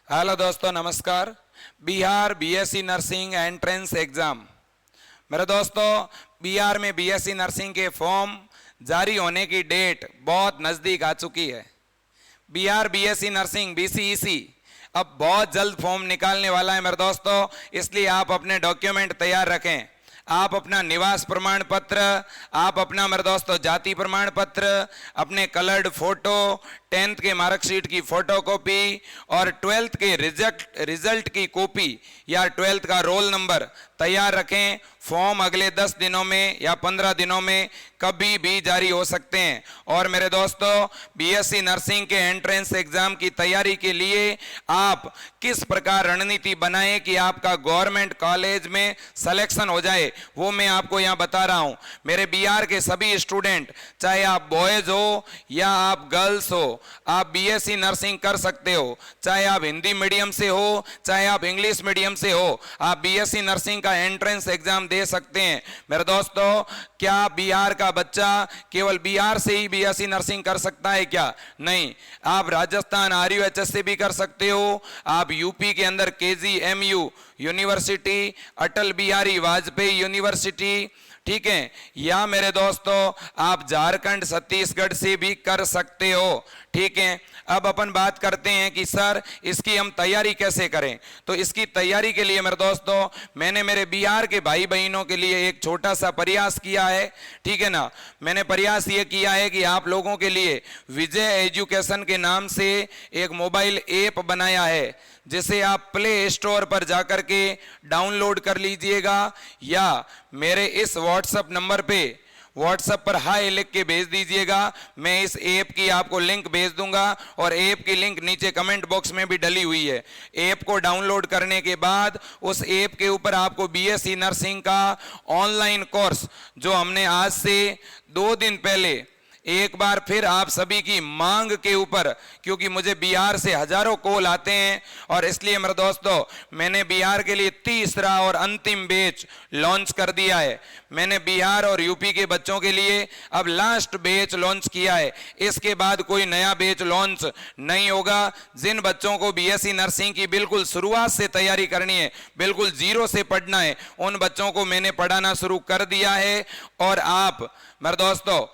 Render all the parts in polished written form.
Hello दोस्तों, नमस्कार। Bihar BSc nursing entrance exam. मेरे दोस्तों, बिहार में बीएससी नर्सिंग के फॉर्म जारी होने की डेट बहुत नज़दीक आ चुकी है। बिहार बीएससी नर्सिंग बीसीईसी अब बहुत जल्द फॉर्म निकालने वाला है मेरे दोस्तों, इसलिए आप अपने डॉक्यूमेंट तैयार रखें। आप अपना निवास प्रमाण पत्र, आप अपना मेरे दोस्तों जाति प्रमाण पत्र, अपने कलर्ड फोटो, 10th के मार्कशीट की फोटोकॉपी और 12th के रिजल्ट की कॉपी या 12th का रोल नंबर तैयार रखें। फॉर्म अगले 10 दिनों में या 15 दिनों में कभी भी जारी हो सकते हैं। और मेरे दोस्तों, बीएससी नर्सिंग के एंट्रेंस एग्जाम की तैयारी के लिए आप किस प्रकार रणनीति बनाएं कि आपका गवर्नमेंट कॉलेज में सिलेक्शन हो जाए, वो मैं आपको यहाँ बता रहा हूँ। मेरे बिहार के सभी स्टूडेंट, चाहे आप बॉयज हो या आप गर्ल्स हो, आप बीएससी नर्सिंग कर सकते हो। चाहे आप हिंदी मीडियम से हो, चाहे आप इंग्लिश मीडियम से हो, आप बीएससी नर्सिंग का एंट्रेंस एग्जाम दे सकते हैं। मेरे दोस्तों, क्या बिहार का बच्चा केवल बिहार से ही बीएससी नर्सिंग कर सकता है क्या? नहीं, आप राजस्थान आरयूएचएस से भी कर सकते हो। आप यूपी के अंदर KGMU university, Atal Bihari Vajpayee university, ठीक है, या मेरे दोस्तों आप झारखंड छत्तीसगढ़ से भी कर सकते हो। ठीक है, अब अपन बात करते हैं कि सर इसकी हम तैयारी कैसे करें। तो इसकी तैयारी के लिए मेरे दोस्तों, मैंने मेरे बिहार के भाई बहनों के लिए एक छोटा सा प्रयास किया है। ठीक है ना, मैंने प्रयास ये किया है कि आप लोगों के लिए विजय एजुकेशन के नाम से एक मोबाइल ऐप बनाया है, जिसे आप प्ले स्टोर पर जाकर के डाउनलोड कर लीजिएगा या मेरे इस व्हाट्सएप नंबर पे व्हाट्सएप पर हाय लिख के भेज दीजिएगा। मैं इस ऐप की आपको लिंक भेज दूंगा और ऐप की लिंक नीचे कमेंट बॉक्स में भी डली हुई है। ऐप को डाउनलोड करने के बाद उस ऐप के ऊपर आपको बीएससी नर्सिंग का ऑनलाइन कोर्स, जो हमने आज से 2 दिन पहले एक बार फिर आप सभी की मांग के ऊपर, क्योंकि मुझे बिहार से हजारों कॉल आते हैं और इसलिए मेरे दोस्तों, मैंने बिहार के लिए तीसरा और अंतिम बैच लॉन्च कर दिया है। मैंने बिहार और यूपी के बच्चों के लिए अब लास्ट बैच लॉन्च किया है। इसके बाद कोई नया बैच लॉन्च नहीं होगा। जिन बच्चों को बीएससी नर्सिंग की बिल्कुल शुरुआत से तैयारी करनी है, बिल्कुल जीरो से पढ़ना है, उन बच्चों को मैंने पढ़ाना शुरू कर दिया है। और आप मेरे दोस्तों,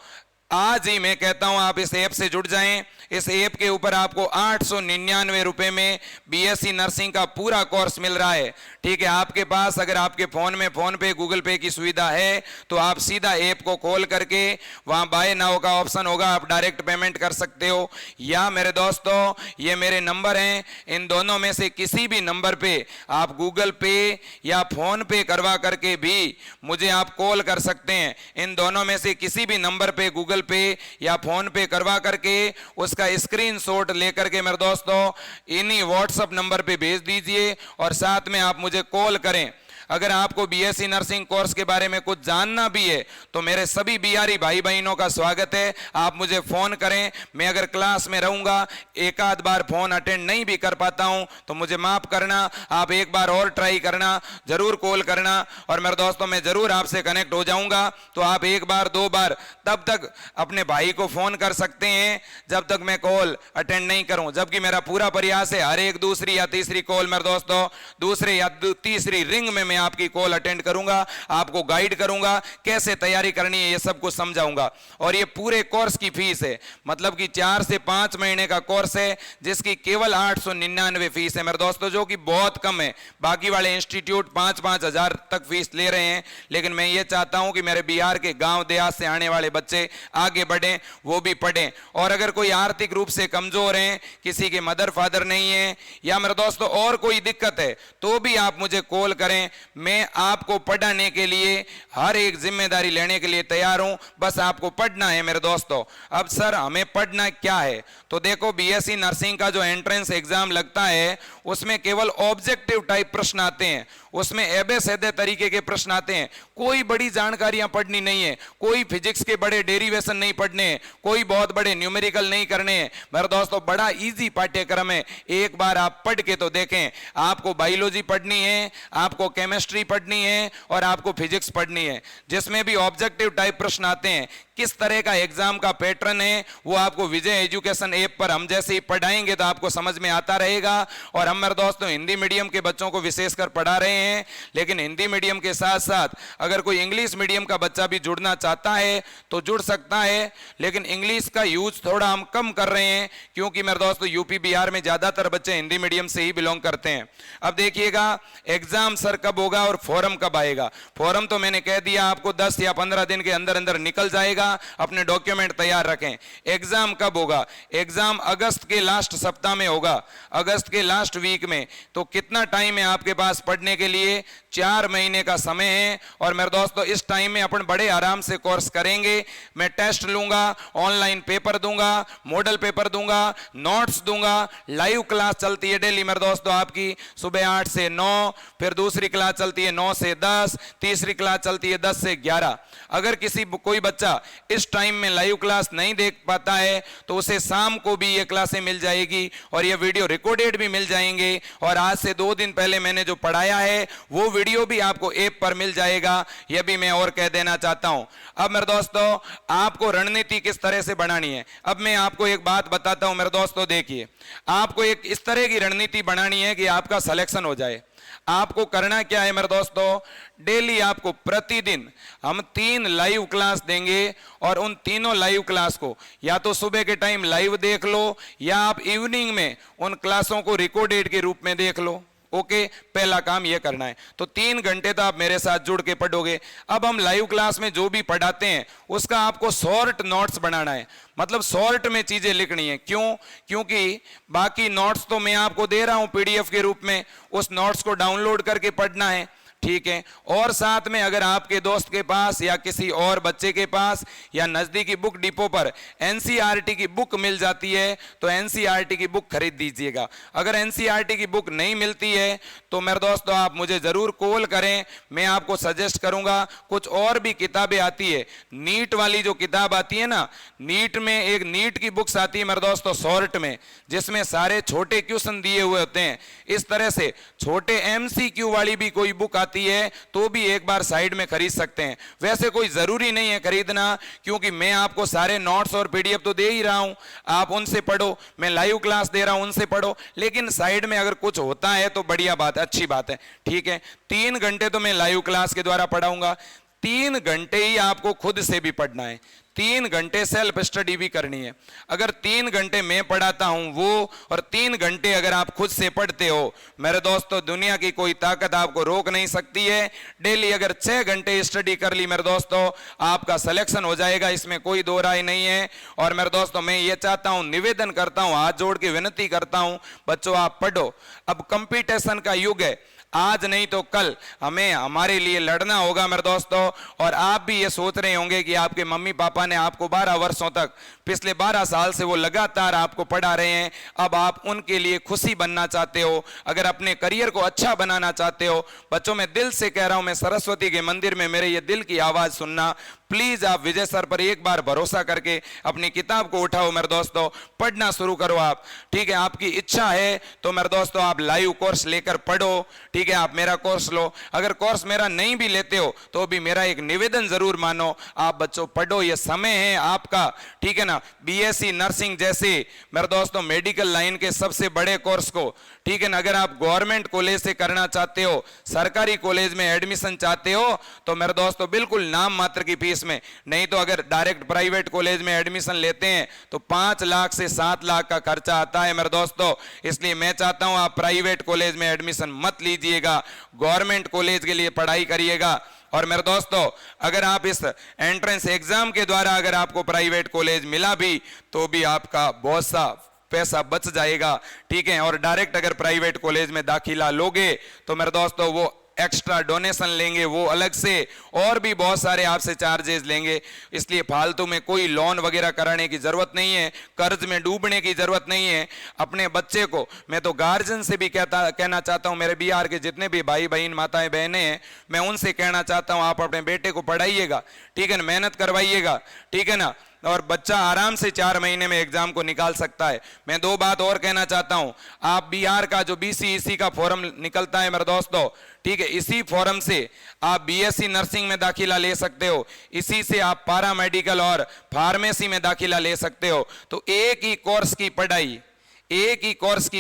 आज ही मैं कहता हूं आप इस ऐप से जुड़ जाएं। इस ऐप के ऊपर आपको 899 रुपए में बीएससी नर्सिंग का पूरा कोर्स मिल रहा है। ठीक है, आपके पास अगर आपके फोन में फोन पे गूगल पे की सुविधा है तो आप सीधा ऐप को खोल करके वहां बाय नाउ का ऑप्शन होगा, आप डायरेक्ट पेमेंट कर सकते हो। या मेरे दोस्तों, ये मेरे नंबर हैं, इन दोनों में से किसी भी नंबर पे आप गूगल पे या फोन पे करवा करके भी मुझे आप कॉल कर सकते हैं। इन दोनों में से किसी भी नंबर पे गूगल पे या फोन पे करवा करके उसका स्क्रीनशॉट लेकर के मेरे दोस्तों इन्हीं व्हाट्सएप नंबर पे भेज दीजिए और साथ में आप मुझे कॉल करें। अगर आपको बीएससी नर्सिंग कोर्स के बारे में कुछ जानना भी है तो मेरे सभी बिहारी भाई बहनों का स्वागत है, आप मुझे फोन करें। मैं अगर क्लास में रहूंगा, एक आध बार फोन अटेंड नहीं भी कर पाता हूं तो मुझे माफ करना, आप एक बार और ट्राई करना, जरूर कॉल करना और मेरे दोस्तों मैं जरूर आपसे कनेक्ट हो जाऊंगा। तो आप एक बार 2 बार तब तक अपने भाई को फोन कर सकते हैं जब तक मैं कॉल अटेंड नहीं करूं, जबकि मेरा पूरा प्रयास है हर एक दूसरी या तीसरी कॉल मेरे दोस्तों, दूसरे या तीसरी रिंग में मैं आपकी कॉल अटेंड करूंगा, आपको गाइड करूंगा, कैसे तैयारी करनी है ये सब कुछ समझाऊंगा। और ये पूरे कोर्स की फीस है, मतलब कि 4 से 5 महीने का कोर्स है, जिसकी केवल 899 फीस है मेरे दोस्तों, जो कि बहुत कम है। बाकी वाले इंस्टीट्यूट 5-5 हजार तक फीस ले रहे हैं, लेकिन मैं ये चाहता हूं कि मेरे बिहार के गांव देहात से आने वाले बच्चे आगे बढ़ें, वो भी पढ़ें। और अगर कोई आर्थिक रूप से कमजोर हैं, किसी के मदर फादर नहीं है, या मेरे दोस्तों और कोई दिक्कत है, तो भी आप मुझे कॉल करें। मैं आपको पढ़ाने के लिए हर एक जिम्मेदारी लेने के लिए तैयार हूं, बस आपको पढ़ना है मेरे दोस्तों। अब सर हमें पढ़ना क्या है, तो देखो बीएससी नर्सिंग का जो एंट्रेंस एग्जाम लगता है उसमें केवल ऑब्जेक्टिव टाइप प्रश्न आते हैं, उसमें एबे सैदे तरीके के प्रश्न आते हैं। कोई बड़ी जानकारियां पढ़नी नहीं है, कोई फिजिक्स के बड़े डेरिवेशन नहीं पढ़ने हैं, कोई बहुत बड़े न्यूमेरिकल नहीं करने हैं मेरे दोस्तों। बड़ा इजी पाठ्यक्रम है, एक बार आप पढ़ के तो देखें। आपको बायोलॉजी पढ़नी है, आपको केमिस्ट्री पढ़नी है और आपको फिजिक्स पढ़नी है, जिसमें भी ऑब्जेक्टिव टाइप प्रश्न आते हैं। किस तरह का एग्जाम का पैटर्न है वो आपको विजय एजुकेशन ऐप पर हम जैसे ही पढ़ाएंगे तो आपको समझ में आता रहेगा। और हम मेरे दोस्तों हिंदी मीडियम के बच्चों को विशेषकर पढ़ा रहे हैं, लेकिन हिंदी मीडियम के साथ साथ अगर कोई इंग्लिश मीडियम का बच्चा भी जुड़ना चाहता है तो जुड़ सकता है, लेकिन इंग्लिश का यूज थोड़ा हम कम कर रहे हैं क्योंकि मेरे दोस्तों यूपी बिहार में ज्यादातर बच्चे हिंदी मीडियम से ही बिलोंग करते हैं। अब देखिएगा एग्जाम सर कब होगा और फॉर्म कब आएगा। फॉर्म तो मैंने कह दिया आपको 10 या 15 दिन के अंदर अंदर निकल जाएगा, अपने डॉक्यूमेंट तैयार रखें। एग्जाम कब होगा? एग्जाम अगस्त के लास्ट सप्ताह में होगा, अगस्त के लास्ट वीक में। तो कितना टाइम है आपके पास पढ़ने के लिए? 4 महीने का समय है। और मेरे दोस्तों इस टाइम में अपन बड़े आराम से कोर्स करेंगे। मैं टेस्ट लूंगा, ऑनलाइन पेपर दूंगा, मॉडल पेपर दूंगा, नोट्स दूंगा, लाइव क्लास चलती है डेली मेरे दोस्तों आपकी सुबह 8 से 9, फिर दूसरी क्लास चलती है 9 से 10, तीसरी क्लास चलती है 10 से 11। अगर कोई बच्चा इस टाइम में लाइव क्लास नहीं देख पाता है तो उसे शाम को भी ये क्लासें मिल जाएगी और ये वीडियो रिकॉर्डेड भी मिल जाएंगे। और आज से 2 दिन पहले मैंने जो पढ़ाया है वो वीडियो भी आपको ऐप पर मिल जाएगा, यह भी मैं और कह देना चाहता हूं। अब मेरे दोस्तों आपको रणनीति किस तरह से बनानी है, अब मैं आपको एक बात बताता हूं मेरे दोस्तों। देखिए आपको एक इस तरह की रणनीति बनानी है कि आपका सिलेक्शन हो जाए। आपको करना क्या है मेरे दोस्तों, डेली आपको प्रतिदिन हम 3 लाइव क्लास देंगे और उन तीनों लाइव क्लास को या तो सुबह के टाइम लाइव देख लो या आप इवनिंग में उन क्लासों को रिकॉर्डेड के रूप में देख लो। ओके, पहला काम यह करना है। तो 3 घंटे तो आप मेरे साथ जुड़ के पढ़ोगे। अब हम लाइव क्लास में जो भी पढ़ाते हैं उसका आपको शॉर्ट नोट्स बनाना है, मतलब शॉर्ट में चीजें लिखनी है। क्यों? क्योंकि बाकी नोट्स तो मैं आपको दे रहा हूं पीडीएफ के रूप में, उस नोट्स को डाउनलोड करके पढ़ना है, ठीक है। और साथ में अगर आपके दोस्त के पास या किसी और बच्चे के पास या नजदीकी बुक डिपो पर एनसीईआरटी की बुक मिल जाती है तो एनसीईआरटी की बुक खरीद दीजिएगा। अगर एनसीईआरटी की बुक नहीं मिलती है तो मेरे दोस्तों आप मुझे जरूर कॉल करें, मैं आपको सजेस्ट करूंगा। कुछ और भी किताबें आती है, नीट वाली जो किताब आती है ना, नीट में एक नीट की बुक्स आती है मेरे दोस्तों शॉर्ट में, जिसमें सारे छोटे क्वेश्चन दिए हुए होते हैं। इस तरह से छोटे एमसीक्यू वाली भी कोई बुक आती है तो भी एक बार साइड में खरीद सकते हैं। वैसे कोई जरूरी नहीं है खरीदना, क्योंकि मैं आपको सारे नोट्स और पीडीएफ तो दे ही रहा हूं, आप उनसे पढ़ो। मैं लाइव क्लास दे रहा हूं, उनसे पढ़ो। लेकिन साइड में अगर कुछ होता है तो बढ़िया बात है, अच्छी बात है, ठीक है। 3 घंटे तो मैं लाइव क्लास के द्वारा पढ़ाऊंगा, 3 घंटे ही आपको खुद से भी पढ़ना है, 3 घंटे सेल्फ स्टडी भी करनी है। अगर 3 घंटे मैं पढ़ाता हूं वो और 3 घंटे अगर आप खुद से पढ़ते हो मेरे दोस्तों, दुनिया की कोई ताकत आपको रोक नहीं सकती है। डेली अगर 6 घंटे स्टडी कर ली मेरे दोस्तों, आपका सिलेक्शन हो जाएगा, इसमें कोई दो राय नहीं है। और मेरे दोस्तों मैं ये चाहता हूं, निवेदन करता हूं, हाथ जोड़ के विनती करता हूं, बच्चों आप पढ़ो। अब कंपटीशन का युग है, आज नहीं तो कल हमें हमारे लिए लड़ना होगा मेरे दोस्तों। और आप भी ये सोच रहे होंगे कि आपके मम्मी पापा ने आपको 12 वर्षों तक, पिछले 12 साल से वो लगातार आपको पढ़ा रहे हैं, अब आप उनके लिए खुशी बनना चाहते हो, अगर अपने करियर को अच्छा बनाना चाहते हो। बच्चों मैं दिल से कह रहा हूं, मैं सरस्वती के मंदिर में मेरे ये दिल की आवाज सुनना, प्लीज आप विजय सर पर एक बार भरोसा करके अपनी किताब को उठाओ मेरे दोस्तों, पढ़ना शुरू करो आप, ठीक है। आपकी इच्छा है तो मेरे दोस्तों आप लाइव कोर्स लेकर पढ़ो, ठीक है। आप मेरा कोर्स लो, अगर कोर्स मेरा नहीं भी लेते हो तो भी मेरा एक निवेदन जरूर मानो, आप बच्चों पढ़ो, ये समय है आपका, ठीक है ना। बीएससी नर्सिंग जैसे मेरे दोस्तों मेडिकल लाइन के सबसे बड़े कोर्स को, ठीक है ना, अगर आप गवर्नमेंट कॉलेज से करना चाहते हो, सरकारी कॉलेज में एडमिशन चाहते हो तो मेरे दोस्तों बिल्कुल नाम मात्र की फीस में, नहीं तो अगर डायरेक्ट प्राइवेट कॉलेज में एडमिशन लेते हैं तो 5 लाख से 7 लाख का खर्चा आता है मेरे दोस्तों। इसलिए मैं चाहता हूं आप प्राइवेट कॉलेज में एडमिशन मत लीजिएगा, गवर्नमेंट कॉलेज के लिए पढ़ाई करिएगा। और मेरे दोस्तों अगर आप इस एंट्रेंस एग्जाम के द्वारा अगर आपको प्राइवेट कॉलेज मिला भी तो भी आपका बहुत सा पैसा बच जाएगा, ठीक है। और डायरेक्ट अगर प्राइवेट कॉलेज में दाखिला लोगे तो मेरे दोस्तों वो एक्स्ट्रा डोनेशन लेंगे, वो अलग से और भी बहुत सारे आपसे चार्जेस लेंगे। इसलिए फालतू में कोई लोन वगैरह कराने की जरूरत नहीं है, कर्ज में डूबने की जरूरत नहीं है। अपने बच्चे को मैं तो गार्जियन से भी कहना चाहता हूं, मेरे बिहार के जितने भी भाई बहन माताएं बहनें हैं, मैं उनसे कहना चाहता हूं आप अपने बेटे को पढ़ाइएगा, ठीक है ना, मेहनत करवाइएगा, ठीक है ना। और बच्चा आराम से 4 महीने में एग्जाम को निकाल सकता है। मैं 2 बात और कहना चाहता हूं, आप बिहार का जो BCEC का फॉर्म निकलता है मेरे दोस्तों, ठीक है, इसी फॉर्म से आप BSc नर्सिंग में दाखिला ले सकते हो, इसी से आप पारा मेडिकल और फार्मेसी में दाखिला ले सकते हो। तो एक ही कोर्स की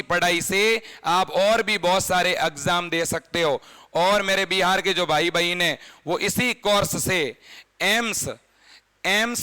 पढ़ाई से आप और भी बहुत सारे एग्जाम दे सकते हो। और मेरे बिहार के जो भाई बहन हैं वो इसी कोर्स से एम्स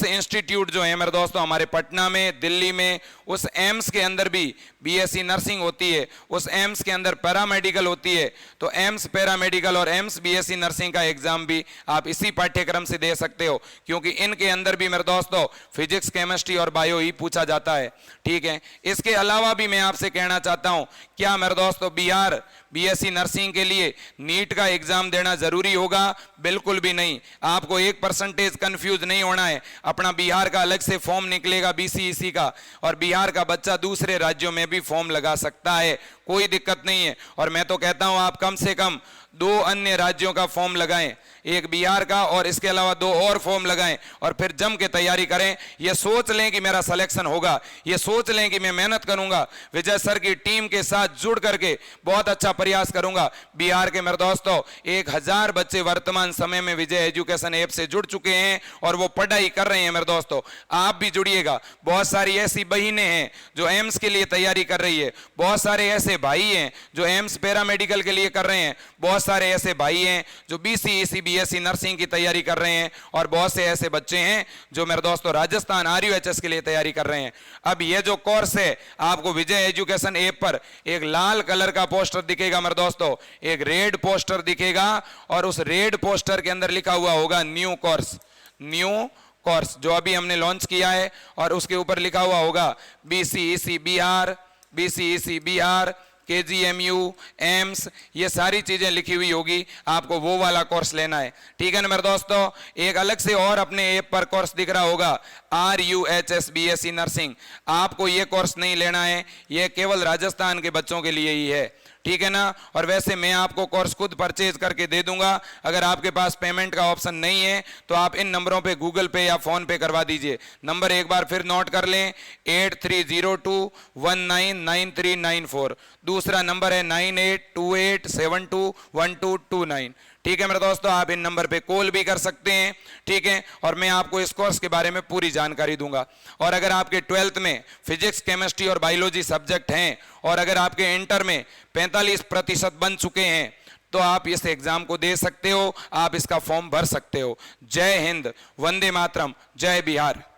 इंस्टीट्यूट जो है मेरे दोस्तों हमारे पटना में, दिल्ली में, उस एम्स के अंदर भी BSc नर्सिंग होती है, उस एम्स के अंदर पैरामेडिकल होती है। तो एम्स पैरामेडिकल और एम्स BSc नर्सिंग का एग्जाम भी आप इसी पाठ्यक्रम से दे सकते हो, क्योंकि इनके अंदर भी मेरे दोस्तों फिजिक्स, केमिस्ट्री और बायो ही पूछा जाता है, ठीक है। इसके अलावा भी मैं आपसे कहना चाहता हूं, क्या मेरे दोस्तों बिहार BSc नर्सिंग के लिए नीट का एग्जाम देना जरूरी होगा? बिल्कुल भी नहीं। आपको 1% कंफ्यूज नहीं होना है। अपना बिहार का अलग से फॉर्म निकलेगा BCEC का, और बिहार का बच्चा दूसरे राज्यों में भी फॉर्म लगा सकता है, कोई दिक्कत नहीं है। और मैं तो कहता हूं आप कम से कम 2 अन्य राज्यों का फॉर्म लगाएं, एक बिहार का और इसके अलावा 2 और फॉर्म लगाएं, और फिर जम के तैयारी करें। ये सोच लें कि मेरा सिलेक्शन होगा, ये सोच लें कि मैं मेहनत करूंगा, विजय सर की टीम के साथ जुड़ करके बहुत अच्छा प्रयास करूंगा। बिहार के मेरे दोस्तों 1000 बच्चे वर्तमान समय में विजय एजुकेशन ऐप से जुड़ चुके हैं और वो पढ़ाई कर रहे हैं। मेरे दोस्तों आप भी जुड़िएगा। बहुत सारी ऐसी बहनें हैं जो एम्स के लिए तैयारी कर रही है, बहुत सारे ऐसे भाई हैं जो एम्स पैरामेडिकल के लिए कर रहे हैं, बहुत सारे ऐसे भाई हैं जो BCEC BSc नर्सिंग की तैयारी कर रहे हैं, और बहुत से ऐसे बच्चे हैं जो मेरे दोस्तों राजस्थान RUHS के लिए तैयारी कर रहे हैं। अब ये जो कोर्स है, आपको विजय एजुकेशन ऐप पर एक लाल कलर का पोस्टर दिखेगा मेरे दोस्तों, एक रेड पोस्टर दिखेगा, और उस रेड पोस्टर के अंदर लिखा हुआ होगा न्यू कोर्स जो अभी हमने लॉन्च किया है, और उसके ऊपर लिखा हुआ होगा BCEC बिहार, KGMU, एम्स, ये सारी चीजें लिखी हुई होगी। आपको वो वाला कोर्स लेना है, ठीक है ना मेरे दोस्तों। एक अलग से और अपने ऐप पर कोर्स दिख रहा होगा RUHS BSc नर्सिंग, आपको ये कोर्स नहीं लेना है, ये केवल राजस्थान के बच्चों के लिए ही है, ठीक है ना। और वैसे मैं आपको कोर्स खुद परचेज करके दे दूंगा। अगर आपके पास पेमेंट का ऑप्शन नहीं है तो आप इन नंबरों पे गूगल पे या फोन पे करवा दीजिए। नंबर एक बार फिर नोट कर लें, 8302199394। दूसरा नंबर है 9828721229। ठीक है मेरे दोस्तों, आप इन नंबर पे कॉल भी कर सकते हैं, ठीक है। और मैं आपको इस कोर्स के बारे में पूरी जानकारी दूंगा। और अगर आपके 12th में फिजिक्स, केमिस्ट्री और बायोलॉजी सब्जेक्ट हैं, और अगर आपके इंटर में 45% बन चुके हैं, तो आप इस एग्जाम को दे सकते हो, आप इसका फॉर्म भर सकते हो। जय हिंद, वंदे मातरम, जय बिहार।